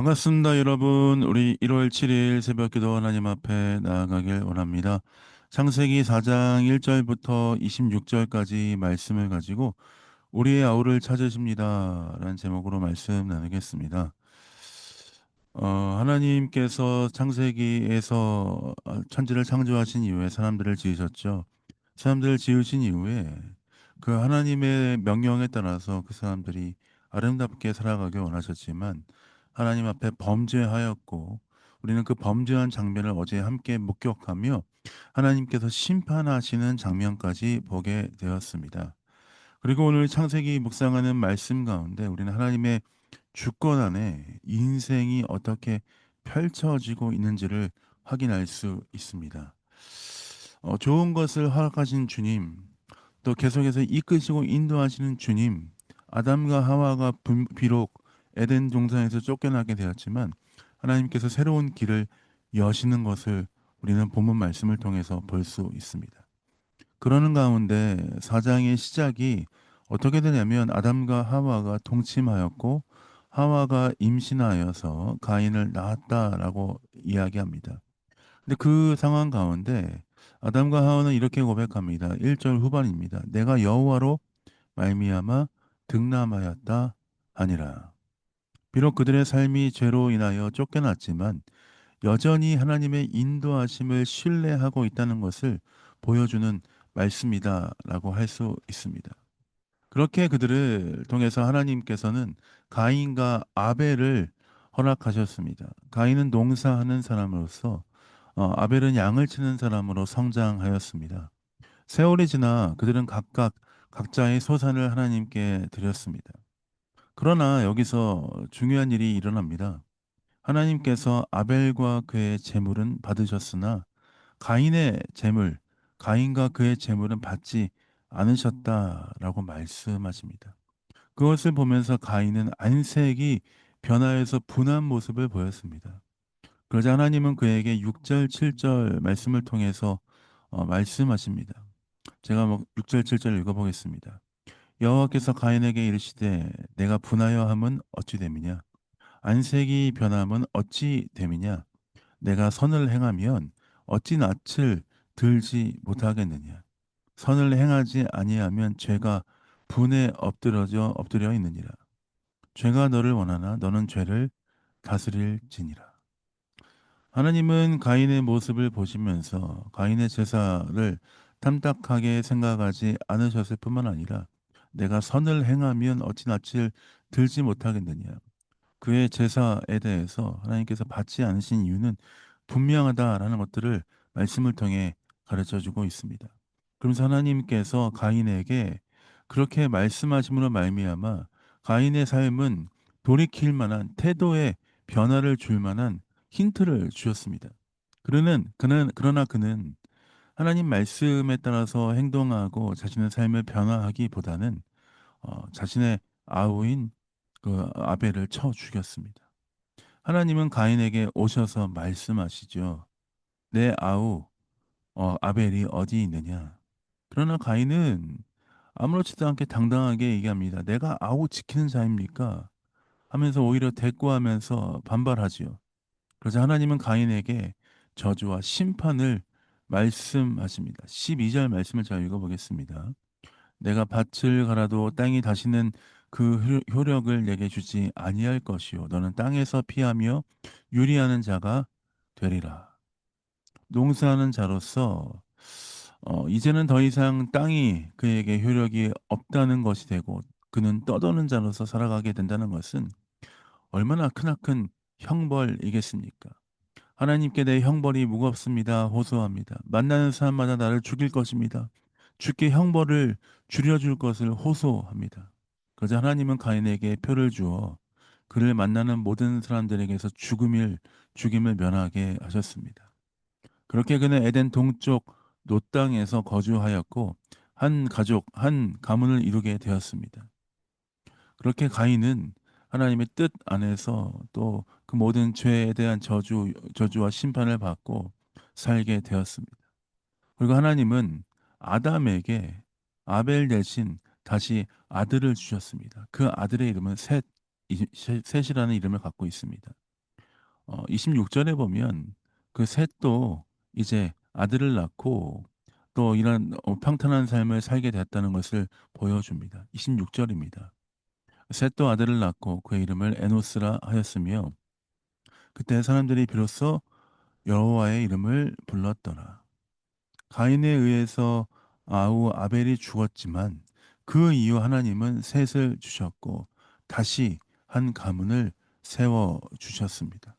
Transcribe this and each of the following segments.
반갑습니다, 여러분. 우리 1월 7일 새벽 기도 하나님 앞에 나아가길 원합니다. 창세기 4장 1절부터 26절까지 말씀을 가지고 우리의 아우를 찾으십니다. 라는 제목으로 말씀 나누겠습니다. 하나님께서 창세기에서 천지를 창조하신 이후에 사람들을 지으셨죠. 사람들을 지으신 이후에 그 하나님의 명령에 따라서 그 사람들이 아름답게 살아가길 원하셨지만 하나님 앞에 범죄하였고 우리는 그 범죄한 장면을 어제 함께 목격하며 하나님께서 심판하시는 장면까지 보게 되었습니다. 그리고 오늘 창세기 묵상하는 말씀 가운데 우리는 하나님의 주권 안에 인생이 어떻게 펼쳐지고 있는지를 확인할 수 있습니다. 좋은 것을 허락하신 주님, 또 계속해서 이끄시고 인도하시는 주님, 아담과 하와가 비록 에덴 동산에서 쫓겨나게 되었지만 하나님께서 새로운 길을 여시는 것을 우리는 본문 말씀을 통해서 볼 수 있습니다. 그러는 가운데 사장의 시작이 어떻게 되냐면 아담과 하와가 동침하였고 하와가 임신하여서 가인을 낳았다라고 이야기합니다. 근데 그 상황 가운데 아담과 하와는 이렇게 고백합니다. 1절 후반입니다. 내가 여호와로 말미암아 득남하였다 하니라. 비록 그들의 삶이 죄로 인하여 쫓겨났지만 여전히 하나님의 인도하심을 신뢰하고 있다는 것을 보여주는 말씀이다라고 할 수 있습니다. 그렇게 그들을 통해서 하나님께서는 가인과 아벨을 허락하셨습니다. 가인은 농사하는 사람으로서 아벨은 양을 치는 사람으로 성장하였습니다. 세월이 지나 그들은 각각 각자의 소산을 하나님께 드렸습니다. 그러나 여기서 중요한 일이 일어납니다. 하나님께서 아벨과 그의 재물은 받으셨으나 가인의 재물, 가인과 그의 재물은 받지 않으셨다라고 말씀하십니다. 그것을 보면서 가인은 안색이 변화해서 분한 모습을 보였습니다. 그러자 하나님은 그에게 6절, 7절 말씀을 통해서 말씀하십니다. 제가 6절, 7절 읽어보겠습니다. 여호와께서 가인에게 이르시되 내가 분하여 함은 어찌 됨이냐 안색이 변함은 어찌 됨이냐 내가 선을 행하면 어찌 낯을 들지 못하겠느냐 선을 행하지 아니하면 죄가 분에 엎드려 있느니라 죄가 너를 원하나 너는 죄를 다스릴지니라. 하나님은 가인의 모습을 보시면서 가인의 제사를 탐탁하게 생각하지 않으셨을 뿐만 아니라 내가 선을 행하면 어찌 낯을 들지 못하겠느냐. 그의 제사에 대해서 하나님께서 받지 않으신 이유는 분명하다라는 것들을 말씀을 통해 가르쳐 주고 있습니다. 그러면서 하나님께서 가인에게 그렇게 말씀하심으로 말미암아 가인의 삶은 돌이킬 만한 태도의 변화를 줄 만한 힌트를 주셨습니다. 그러나 그는 하나님 말씀에 따라서 행동하고 자신의 삶을 변화하기보다는 자신의 아우인 그 아벨을 쳐 죽였습니다. 하나님은 가인에게 오셔서 말씀하시죠. 내 아우 아벨이 어디 있느냐. 그러나 가인은 아무렇지도 않게 당당하게 얘기합니다. 내가 아우 지키는 자입니까? 하면서 오히려 대꾸하면서 반발하지요. 그래서 하나님은 가인에게 저주와 심판을 말씀하십니다. 12절 말씀을 잘 읽어보겠습니다. 내가 밭을 갈아도 땅이 다시는 그 효력을 내게 주지 아니할 것이요 너는 땅에서 피하며 유리하는 자가 되리라. 농사하는 자로서 이제는 더 이상 땅이 그에게 효력이 없다는 것이 되고 그는 떠도는 자로서 살아가게 된다는 것은 얼마나 크나큰 형벌이겠습니까? 하나님께 내 형벌이 무겁습니다. 호소합니다. 만나는 사람마다 나를 죽일 것입니다. 주께 형벌을 줄여줄 것을 호소합니다. 그러자 하나님은 가인에게 표를 주어 그를 만나는 모든 사람들에게서 죽임을 면하게 하셨습니다. 그렇게 그는 에덴 동쪽 노 땅에서 거주하였고 한 가족, 한 가문을 이루게 되었습니다. 그렇게 가인은 하나님의 뜻 안에서 또 그 모든 죄에 대한 저주와 심판을 받고 살게 되었습니다. 그리고 하나님은 아담에게 아벨 대신 다시 아들을 주셨습니다. 그 아들의 이름은 셋이라는 이름을 갖고 있습니다. 26절에 보면 그 셋도 이제 아들을 낳고 또 이런 평탄한 삶을 살게 됐다는 것을 보여줍니다. 26절입니다. 셋도 아들을 낳고 그의 이름을 에노스라 하였으며 그때 사람들이 비로소 여호와의 이름을 불렀더라. 가인에 의해서 아우 아벨이 죽었지만 그 이후 하나님은 셋을 주셨고 다시 한 가문을 세워 주셨습니다.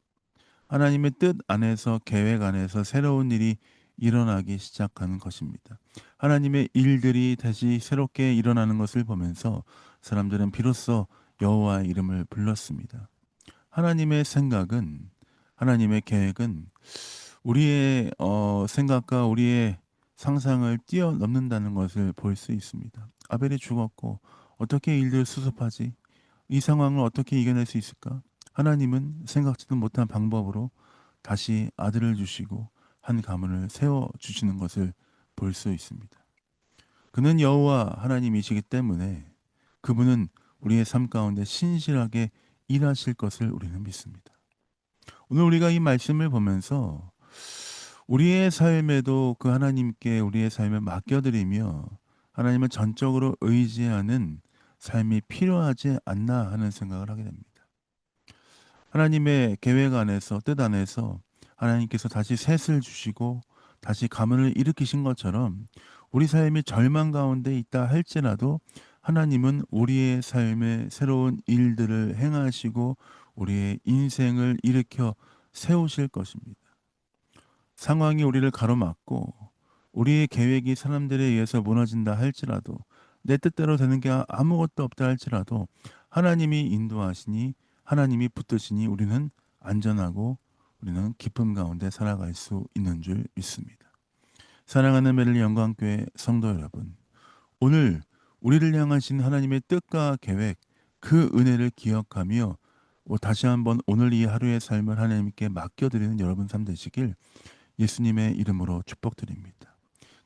하나님의 뜻 안에서 계획 안에서 새로운 일이 일어나기 시작하는 것입니다. 하나님의 일들이 다시 새롭게 일어나는 것을 보면서 사람들은 비로소 여호와의 이름을 불렀습니다. 하나님의 생각은 하나님의 계획은 우리의 생각과 우리의 상상을 뛰어넘는다는 것을 볼 수 있습니다. 아벨이 죽었고 어떻게 일들을 수습하지? 이 상황을 어떻게 이겨낼 수 있을까? 하나님은 생각지도 못한 방법으로 다시 아들을 주시고 한 가문을 세워 주시는 것을 볼 수 있습니다. 그는 여호와 하나님이시기 때문에 그분은 우리의 삶 가운데 신실하게 일하실 것을 우리는 믿습니다. 오늘 우리가 이 말씀을 보면서 우리의 삶에도 그 하나님께 우리의 삶을 맡겨드리며 하나님을 전적으로 의지하는 삶이 필요하지 않나 하는 생각을 하게 됩니다. 하나님의 계획 안에서 뜻 안에서 하나님께서 다시 셋을 주시고 다시 가문을 일으키신 것처럼 우리 삶이 절망 가운데 있다 할지라도 하나님은 우리의 삶에 새로운 일들을 행하시고 우리의 인생을 일으켜 세우실 것입니다. 상황이 우리를 가로막고 우리의 계획이 사람들에 의해서 무너진다 할지라도 내 뜻대로 되는 게 아무것도 없다 할지라도 하나님이 인도하시니 하나님이 붙드시니 우리는 안전하고 우리는 기쁨 가운데 살아갈 수 있는 줄 믿습니다. 사랑하는 메릴리 영광교회 성도 여러분, 오늘 우리를 향하신 하나님의 뜻과 계획, 그 은혜를 기억하며 다시 한번 오늘 이 하루의 삶을 하나님께 맡겨드리는 여러분 삶 되시길 예수님의 이름으로 축복드립니다.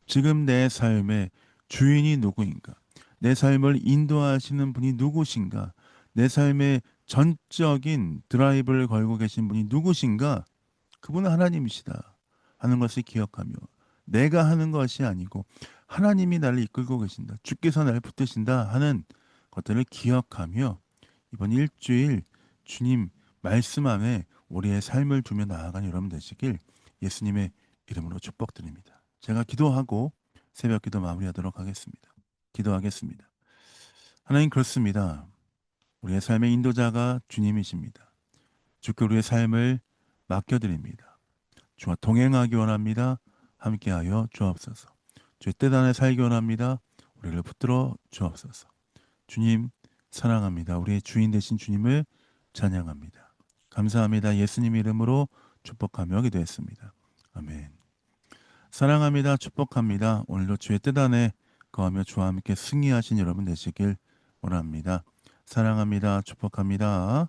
지금 내 삶의 주인이 누구인가? 내 삶을 인도하시는 분이 누구신가? 내 삶의 전적인 드라이브를 걸고 계신 분이 누구신가? 그분은 하나님이시다 하는 것을 기억하며 내가 하는 것이 아니고 하나님이 나를 이끌고 계신다. 주께서 나를 붙드신다 하는 것들을 기억하며 이번 일주일 주님 말씀 안에 우리의 삶을 두며 나아가는 여러분 되시길 예수님의 이름으로 축복드립니다. 제가 기도하고 새벽 기도 마무리하도록 하겠습니다. 기도하겠습니다. 하나님 그렇습니다. 우리의 삶의 인도자가 주님이십니다. 주께 우리의 삶을 맡겨드립니다. 주와 동행하기 원합니다. 함께하여 주옵소서. 주의 뜻 안에 살기 원합니다. 우리를 붙들어 주옵소서. 주님 사랑합니다. 우리의 주인 되신 주님을 찬양합니다. 감사합니다. 예수님 이름으로 축복하며 기도했습니다. 아멘. 사랑합니다. 축복합니다. 오늘도 주의 뜻 안에 거하며 주와 함께 승리하신 여러분 되시길 원합니다. 사랑합니다. 축복합니다.